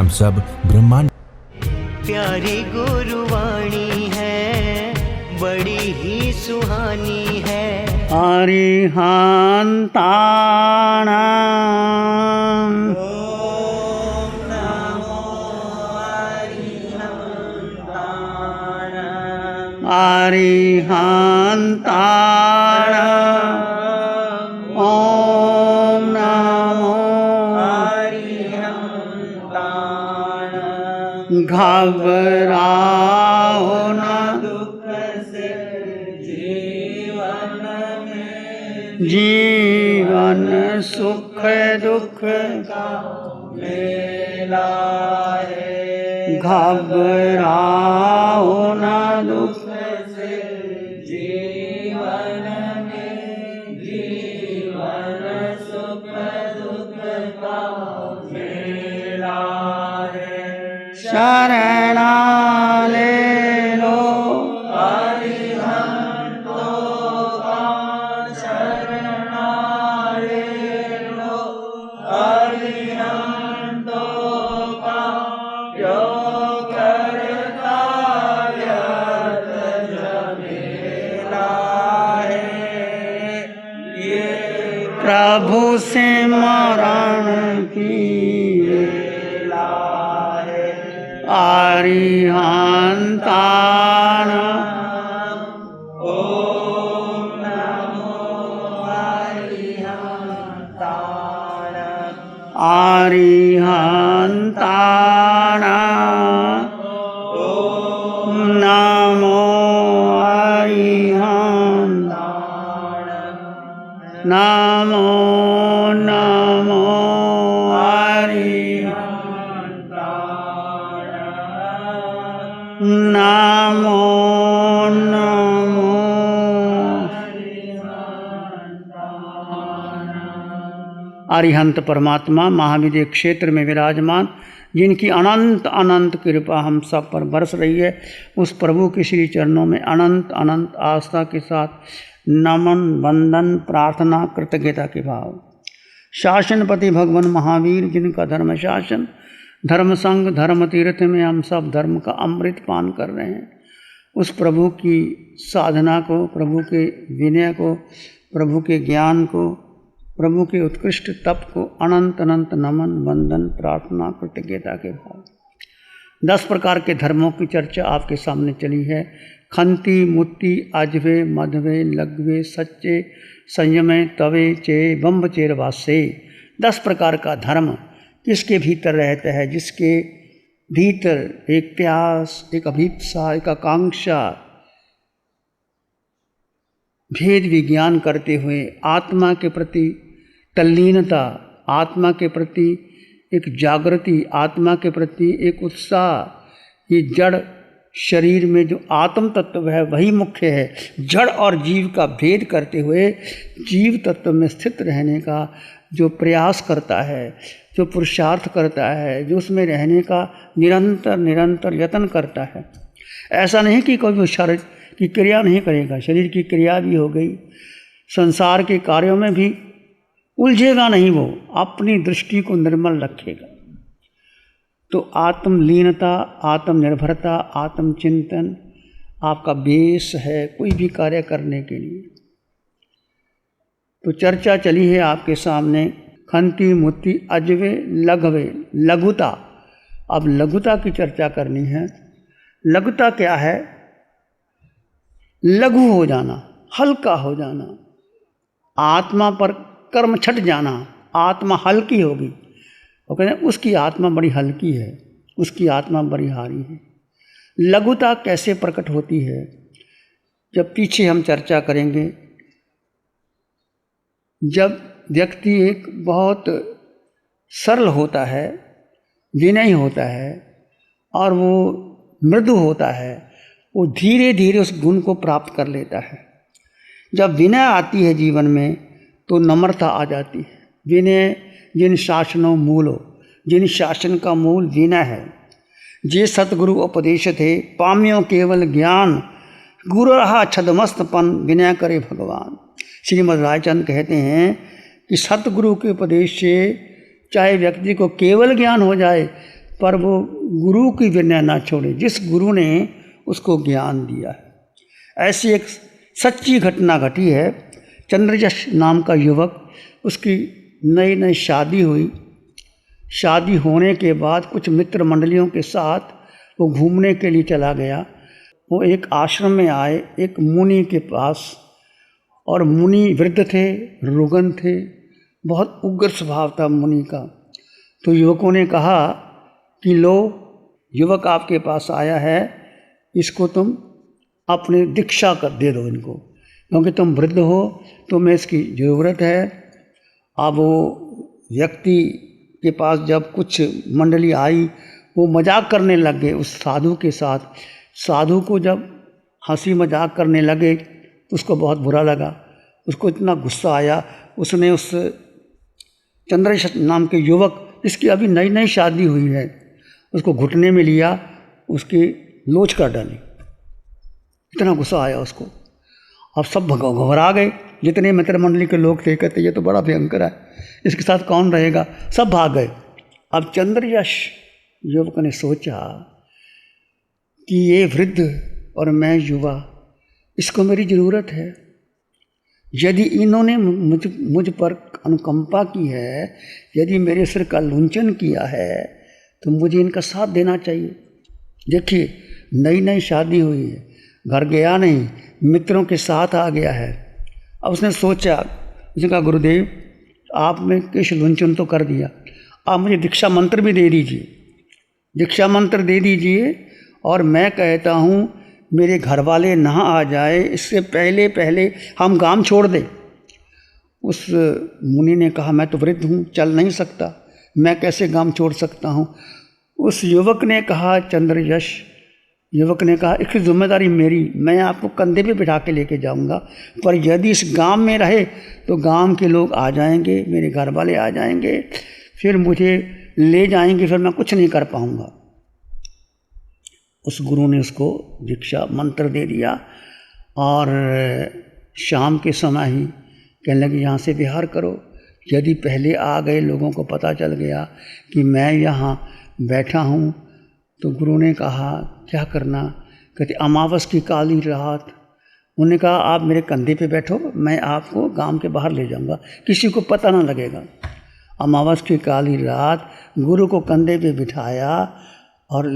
हम सब ब्रह्मांड। प्यारी गुरुवाणी है, बड़ी ही सुहानी है। अरिहंताणां ओम नमो अरिहंताणां। अरिहंताणां ओम नमो अरिहंताणां। घबराओ न दुख से जीवन में, जीवन सुख दुख का मेला है। घबराओ न दुख से जीवन में, जीवन सुख दुख का मेला है। शरणा ले लो अरिहंतों का शरणा ले लो। अरिहंतों का जो करता व्यर्थ झमेला है। ये प्रभु से मरण की मेला है। अरिहंताणां ओम नमो अरिहंताणां। अरिहंताणां ओम नमो अरिहंताणां नमो नमो अरिहंताणां नमो नमो अरिहंत परमात्मा महाविद्य क्षेत्र में विराजमान, जिनकी अनंत अनंत कृपा हम सब पर बरस रही है, उस प्रभु के श्री चरणों में अनंत अनंत आस्था के साथ नमन वंदन प्रार्थना कृतज्ञता के भाव। शासनपति भगवान महावीर, जिनका धर्म शासन धर्म संग धर्म तीर्थ में हम सब धर्म का अमृत पान कर रहे हैं, उस प्रभु की साधना को, प्रभु के विनय को, प्रभु के ज्ञान को, प्रभु के उत्कृष्ट तप को अनंत अनंत नमन वंदन प्रार्थना कृतज्ञता के भाव। 10 प्रकार के धर्मों की चर्चा आपके सामने चली है। खंती मुत्ती अजवे मधवे लघवे सच्चे संयमे तवे चे बम्ब चेर वासे। 10 प्रकार का धर्म किसके भीतर रहता है? जिसके भीतर एक प्यास, एक अभीप्सा, एक आकांक्षा, भेद विज्ञान करते हुए आत्मा के प्रति तल्लीनता, आत्मा के प्रति एक जागृति, आत्मा के प्रति एक उत्साह, ये जड़ शरीर में जो आत्म तत्व है वही मुख्य है। जड़ और जीव का भेद करते हुए जीव तत्व में स्थित रहने का जो प्रयास करता है, जो पुरुषार्थ करता है, जो उसमें रहने का निरंतर निरंतर यत्न करता है। ऐसा नहीं कि कोई शरीर की क्रिया नहीं करेगा, शरीर की क्रिया भी हो गई, संसार के कार्यों में भी उलझेगा नहीं, वो अपनी दृष्टि को निर्मल रखेगा। तो आत्मलीनता, आत्मनिर्भरता, आत्मचिंतन आपका बेस है कोई भी कार्य करने के लिए। तो चर्चा चली है आपके सामने खंती मुत्ती अजवे लघवे, लघुता। अब लघुता की चर्चा करनी है। लघुता क्या है? लघु हो जाना, हल्का हो जाना, आत्मा पर कर्म छट जाना, आत्मा हल्की होगी। वो कहते हैं उसकी आत्मा बड़ी हल्की है, उसकी आत्मा बड़ी भारी है। लघुता कैसे प्रकट होती है? जब पीछे हम चर्चा करेंगे, जब व्यक्ति एक बहुत सरल होता है, विनयी होता है और वो मृदु होता है, वो धीरे धीरे उस गुण को प्राप्त कर लेता है। जब विनय आती है जीवन में तो नम्रता आ जाती है। विनय जिन शासनों मूलो, जिन शासन का मूल विनय है। जे सतगुरु उपदेश थे पाम्यो केवल ज्ञान, गुरु रहा छदमस्तपन विनय करे भगवान। श्रीमद् रायचंद कहते हैं कि सतगुरु के उपदेश से चाहे व्यक्ति को केवल ज्ञान हो जाए, पर वो गुरु की विनय ना छोड़े, जिस गुरु ने उसको ज्ञान दिया है। ऐसी एक सच्ची घटना घटी है। चंद्रयश नाम का युवक, उसकी नई नई शादी हुई। शादी होने के बाद कुछ मित्र मंडलियों के साथ वो घूमने के लिए चला गया। वो एक आश्रम में आए, एक मुनि के पास, और मुनि वृद्ध थे, रुगन थे, बहुत उग्र स्वभाव था मुनि का। तो युवकों ने कहा कि लो, युवक आपके पास आया है, इसको तुम अपनी दीक्षा कर दे दो इनको, क्योंकि तुम वृद्ध हो, तुम्हें इसकी ज़रूरत है। अब वो व्यक्ति के पास जब कुछ मंडली आई, वो मजाक करने लग गए उस साधु के साथ। साधु को जब हंसी मजाक करने लगे तो उसको बहुत बुरा लगा, उसको इतना गुस्सा आया, उसने उस चंद्रयश नाम के युवक, जिसकी अभी नई नई शादी हुई है, उसको घुटने में लिया, उसकी लोच कर डाली। इतना गुस्सा आया उसको। अब सब घबरा गए, जितने मित्र मंडली के लोग थे, कहते ये तो बड़ा भयंकर है, इसके साथ कौन रहेगा, सब भाग गए। अब चंद्रयश युवक ने सोचा कि ये वृद्ध और मैं युवा, इसको मेरी ज़रूरत है। यदि इन्होंने मुझ पर अनुकंपा की है, यदि मेरे सिर का लुंचन किया है, तो मुझे इनका साथ देना चाहिए। देखिए, नई नई शादी हुई है, घर गया नहीं, मित्रों के साथ आ गया है। अब उसने सोचा, उसने कहा गुरुदेव, आपने किस लुंचन तो कर दिया, आप मुझे दीक्षा मंत्र भी दे दीजिए, दीक्षा मंत्र दे दीजिए, और मैं कहता हूँ मेरे घर वाले ना आ जाए, इससे पहले पहले हम गांव छोड़ दें। उस मुनि ने कहा, मैं तो वृद्ध हूँ, चल नहीं सकता, मैं कैसे गांव छोड़ सकता हूँ। उस युवक ने कहा, चंद्रयश युवक ने कहा, इसकी जिम्मेदारी मेरी, मैं आपको कंधे पे बिठा के लेके जाऊंगा, पर यदि इस गांव में रहे तो गांव के लोग आ जाएंगे, मेरे घर वाले आ जाएंगे, फिर मुझे ले जाएंगे, फिर मैं कुछ नहीं कर पाऊंगा। उस गुरु ने उसको दीक्षा मंत्र दे दिया, और शाम के समय ही कहने लगे, यहाँ से विहार करो। यदि पहले आ गए लोगों को पता चल गया कि मैं यहाँ बैठा हूँ, तो गुरु ने कहा क्या करना। कहते अमावस की काली रात। उन्होंने कहा आप मेरे कंधे पे बैठो, मैं आपको गांव के बाहर ले जाऊंगा, किसी को पता ना लगेगा। अमावस की काली रात गुरु को कंधे पे बिठाया और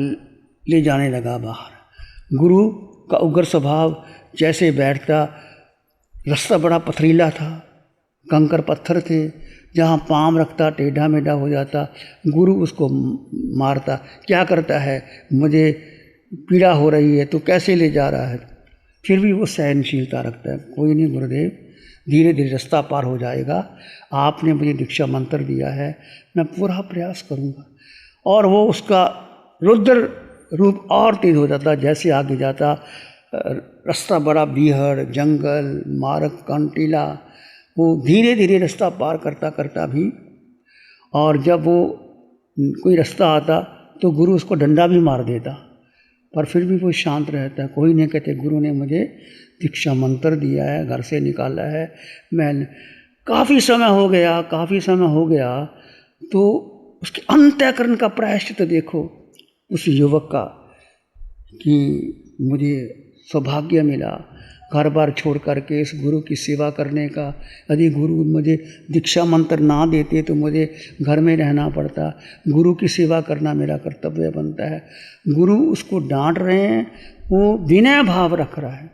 ले जाने लगा बाहर। गुरु का उग्र स्वभाव, जैसे बैठता, रास्ता बड़ा पथरीला था, कंकर पत्थर थे, जहाँ पाँव रखता टेढ़ा मेढ़ा हो जाता। गुरु उसको मारता, क्या करता है, मुझे पीड़ा हो रही है, तो कैसे ले जा रहा है। फिर भी वो सहनशीलता रखता है, कोई नहीं गुरुदेव, धीरे धीरे रास्ता पार हो जाएगा, आपने मुझे दीक्षा मंत्र दिया है, मैं पूरा प्रयास करूँगा। और वो उसका रुद्र रूप और तेज हो जाता, जैसे आगे जाता। रास्ता बड़ा बीहड़, जंगल, मार्ग कंटीला, वो धीरे धीरे रास्ता पार करता करता भी, और जब वो कोई रास्ता आता तो गुरु उसको डंडा भी मार देता, पर फिर भी वो शांत रहता। कोई नहीं कहते गुरु ने मुझे दीक्षा मंत्र दिया है, घर से निकाला है। मैं काफ़ी समय हो गया, तो उसके अंतःकरण का प्रायश्चित देखो उस युवक का, कि मुझे सौभाग्य मिला घर बार छोड़ करके इस गुरु की सेवा करने का। यदि गुरु मुझे दीक्षा मंत्र ना देते तो मुझे घर में रहना पड़ता। गुरु की सेवा करना मेरा कर्तव्य बनता है। गुरु उसको डांट रहे हैं, वो विनय भाव रख रहा है,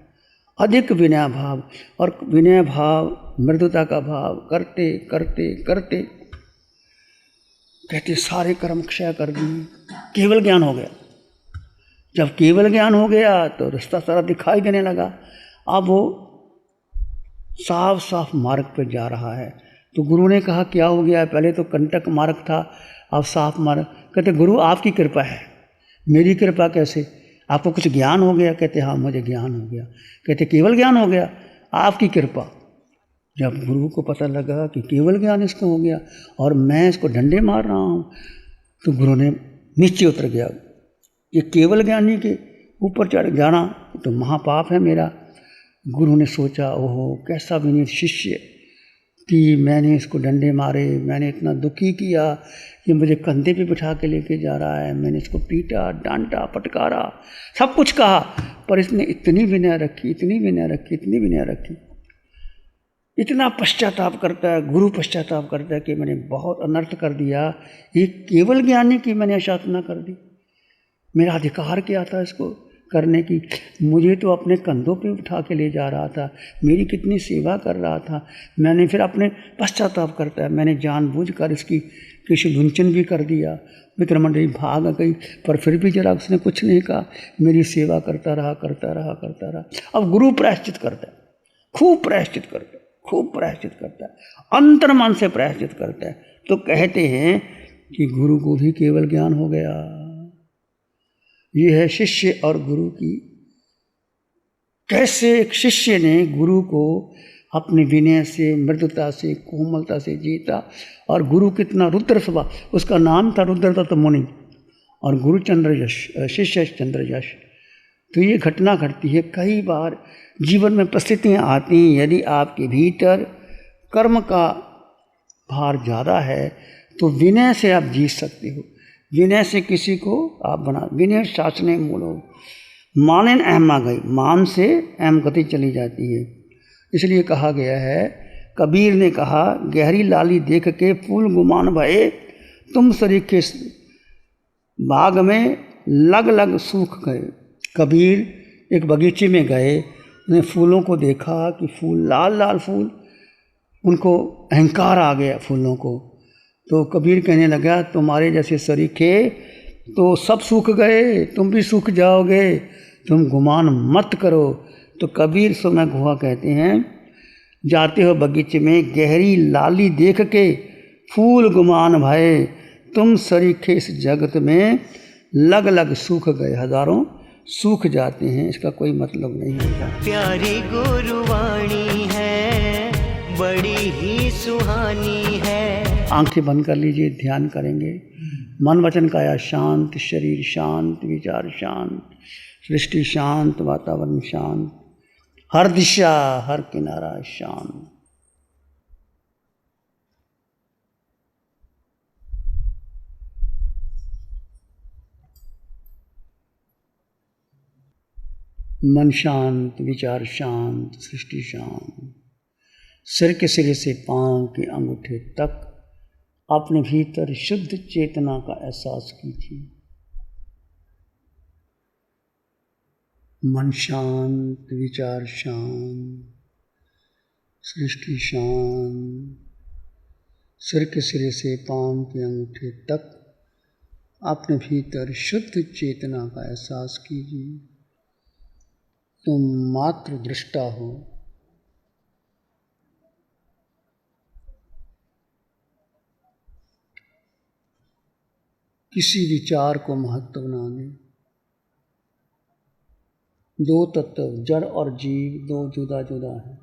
अधिक विनय भाव, और विनय भाव, मृदुता का भाव करते करते करते कहते सारे कर्म क्षय कर दिए, केवल ज्ञान हो गया। जब केवल ज्ञान हो गया तो रास्ता सारा दिखाई देने लगा। अब वो साफ साफ मार्ग पर जा रहा है। तो गुरु ने कहा क्या हो गया, पहले तो कंटक मार्ग था, अब साफ मार्ग। कहते गुरु आपकी कृपा है। मेरी कृपा कैसे, आपको कुछ ज्ञान हो गया। कहते हाँ मुझे ज्ञान हो गया। कहते केवल ज्ञान हो गया, आपकी कृपा। जब गुरु को पता लगा कि केवल ज्ञान इसको हो गया और मैं इसको डंडे मार रहा हूँ, तो गुरु ने नीचे उतर गया। ये केवल ज्ञानी के ऊपर चढ़ जाना तो महापाप है मेरा। गुरु ने सोचा ओहो कैसा विनीत शिष्य, कि मैंने इसको डंडे मारे, मैंने इतना दुखी किया कि मुझे कंधे पे बिठा के लेके जा रहा है, मैंने इसको पीटा, डांटा, फटकारा, सब कुछ कहा, पर इसने इतनी विनय रखी, इतनी विनय रखी, इतनी विनय रखी। इतना पश्चाताप करता है, गुरु पश्चाताप करता है कि मैंने बहुत अनर्थ कर दिया, ये केवल ज्ञानी की मैंने अशासना कर दी। मेरा अधिकार क्या था इसको करने की? मुझे तो अपने कंधों पे उठा के ले जा रहा था, मेरी कितनी सेवा कर रहा था। मैंने फिर अपने पश्चाताप करता है, मैंने जानबूझकर इसकी किसी लुंचन भी कर दिया। मित्रमंडली भाग गई, पर फिर भी जरा उसने कुछ नहीं कहा, मेरी सेवा करता रहा, करता रहा, करता रहा। अब गुरु प्रायश्चित करता है, खूब प्रायश्चित करता है, खूब प्रायश्चित करता है, अंतर्मन से प्रायश्चित करता है। तो कहते हैं कि गुरु को भी केवल ज्ञान हो गया। ये है शिष्य और गुरु की, कैसे एक शिष्य ने गुरु को अपने विनय से, मृदुता से, कोमलता से जीता। और गुरु कितना रुद्र स्वभाव, उसका नाम था रुद्रदत्त मुनि, और गुरु चंद्रयश, शिष्य चंद्रयश। तो ये घटना घटती है कई बार जीवन में, परिस्थितियाँ आती हैं। यदि आपके भीतर कर्म का भार ज़्यादा है तो विनय से आप जीत सकते हो। विनय से किसी को आप बना, विनय शासने मूलो, मानेन अहम आ गई, मान से अहम गति चली जाती है। इसलिए कहा गया है, कबीर ने कहा, गहरी लाली देख के फूल गुमान भये, तुम सरीखे बाग में लग लग सूख गए। कबीर एक बगीचे में गए, उन्हें फूलों को देखा कि फूल लाल लाल फूल, उनको अहंकार आ गया फूलों को। तो कबीर कहने लगा, तुम्हारे जैसे सरीखे तो सब सूख गए, तुम भी सूख जाओगे, तुम गुमान मत करो। तो कबीर समय गुहा कहते हैं, जाते हो बगीचे में, गहरी लाली देख के फूल गुमान भये, तुम सरीखे इस जगत में लग लग सूख गए। हजारों सूख जाते हैं, इसका कोई मतलब नहीं होता। प्यारी गुरुवाणी है, बड़ी ही सुहानी है। आंखें बंद कर लीजिए, ध्यान करेंगे। मन वचन काया शांत, शरीर शांत, विचार शांत, सृष्टि शांत, वातावरण शांत, हर दिशा हर किनारा शांत। मन शांत, विचार शांत, सृष्टि शांत। सिर के सिरे से पांव के अंगूठे तक अपने भीतर शुद्ध चेतना का एहसास कीजिए। मन शांत, विचार शांत, सृष्टि शांत। सिर के सिरे से पांव के अंगूठे तक अपने भीतर शुद्ध चेतना का एहसास कीजिए। तुम मात्र दृष्टा हो, किसी विचार को महत्व ना दें। दो तत्व, जड़ और जीव, दो जुदा जुदा है,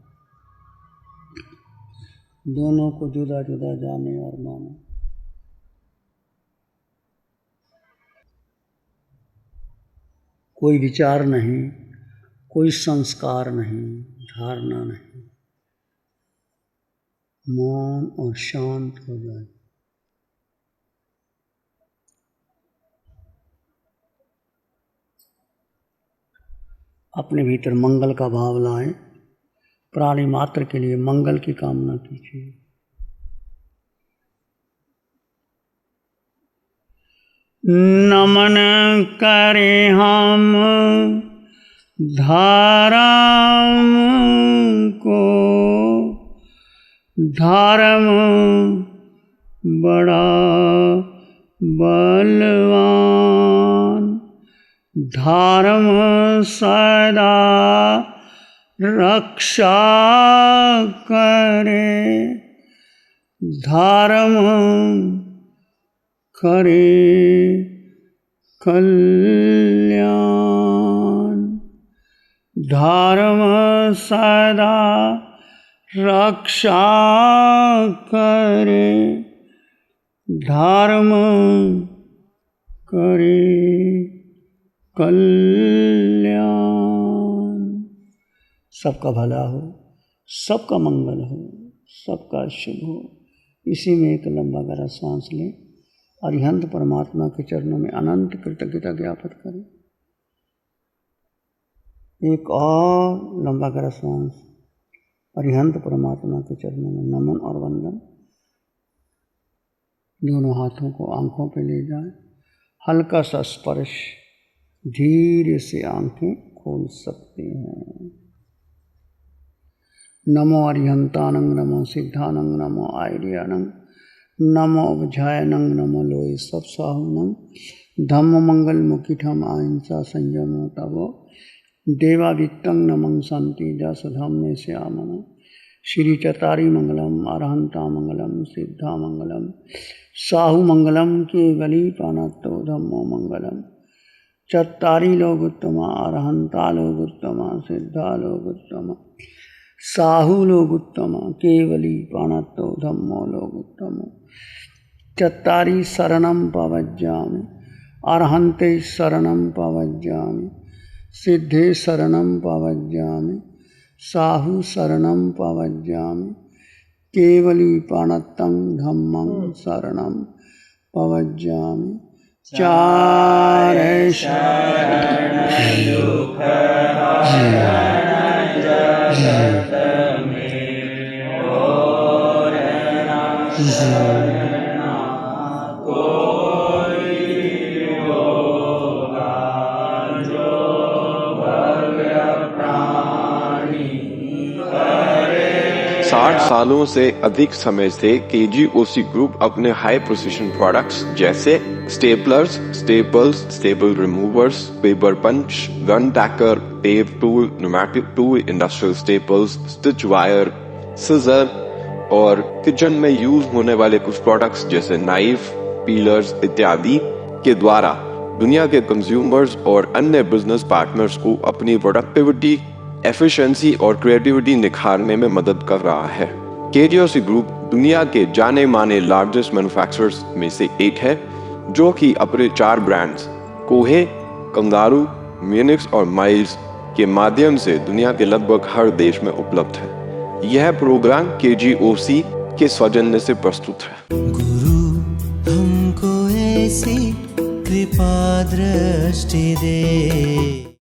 दोनों को जुदा जुदा जाने और मानो। कोई विचार नहीं, कोई संस्कार नहीं, धारणा नहीं, मौन और शांत हो जाए। अपने भीतर मंगल का भाव लाएं, प्राणी मात्र के लिए मंगल की कामना कीजिए। नमन करें हम धर्म को, धर्म बड़ा बलवान, धर्म सदा रक्षा करे, धर्म करे कल्याण, धर्म सदा रक्षा करे, धर्म करे कल्याण। सबका भला हो, सबका मंगल हो, सबका शुभ हो। इसी में एक लंबा गहरा सांस लें। अरिहंत परमात्मा के चरणों में अनंत कृतज्ञता ज्ञापित करें। एक और लंबा गहरा सांस। अरिहंत परमात्मा के चरणों में नमन और वंदन। दोनों हाथों को आंखों पे ले जाएं। हल्का सा स्पर्श, धीरे से आंखें खोल सकते हैं। नमो अरिहंतानंग, नमो सिद्धानंग, नमो आयर्यानंग, नमो अवझायनंग, नमो लोय सब साहुनंग, धम्म मंगल मुखिठम अहिंसा संयमो तवो देवावित्तं नमं शांति जस धम्मे श्यामन। श्री चतारी मंगलम, अरहंता मंगलम, सिद्धा मंगलम, साहु मंगलम, केवली पानतो धम्मो मंगलम। चत्तारी लोग उत्तमा, अरहंता लोग उत्तमा, सिद्धा लोग उत्तमा, साहु लोग उत्तमा, केवली पानतो धम्मो लोग उत्तम। चत्तारी शरणं पवज्जामि, अरहंते शरणं पवज्जामि, सिद्धे शरणं पवज्जामि, साहु शरणं पवज्जामि, केवली पानतं धम्मं शरणं पवज्जामि। चार सालों से अधिक समय से KGOC ग्रुप अपने हाई प्रोसिशन प्रोडक्ट्स जैसे staplers, staples, staple removers, paper punch, gun tacker, पेव tool, pneumatic tool, industrial staples, stitch wire, scissor और किचन में यूज होने वाले कुछ प्रोडक्ट्स जैसे नाइफ, पीलर्स इत्यादि के द्वारा दुनिया के कंज्यूमर्स और अन्य बिजनेस पार्टनर्स को अपनी प्रोडक्टिविटी, एफिशिएंसी और क्रिएटिविटी निखारने में मदद कर रहा है। KGOC ग्रुप दुनिया के जाने माने लार्जेस्ट मैन्युफैक्चरर्स में से एक है, जो कि अपने 4 ब्रांड्स कोहे, कंगारू, म्यूनिक्स और माइल्स के माध्यम से दुनिया के लगभग हर देश में उपलब्ध है। यह प्रोग्राम KGOC के सौजन्य से प्रस्तुत है। गुरु हमको ऐसी कृपा दृष्टि दे।